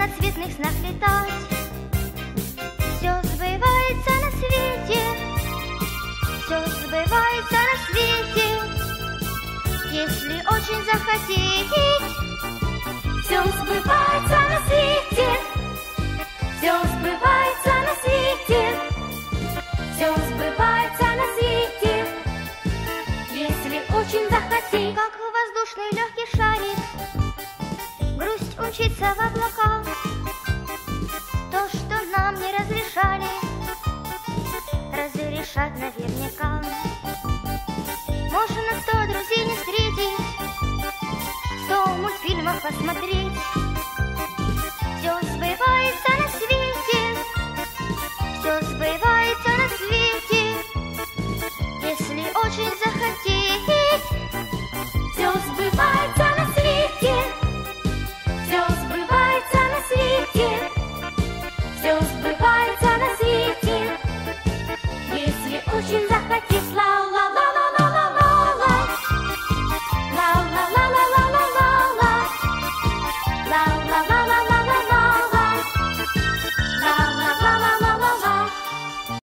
разноцветных снах летать. Все сбывается на свете, все сбывается на свете, если очень захотеть. Все сбывается на свете, все сбывается на свете, все сбывается на свете, если очень захотеть. Как воздушный легкий шарик, грусть умчится в облака. То, что нам не разрешали, разрешат наверняка. Можно 100 друзей не встретить, 100 мультфильмов посмотреть. Все сбывается на свете, все сбывается.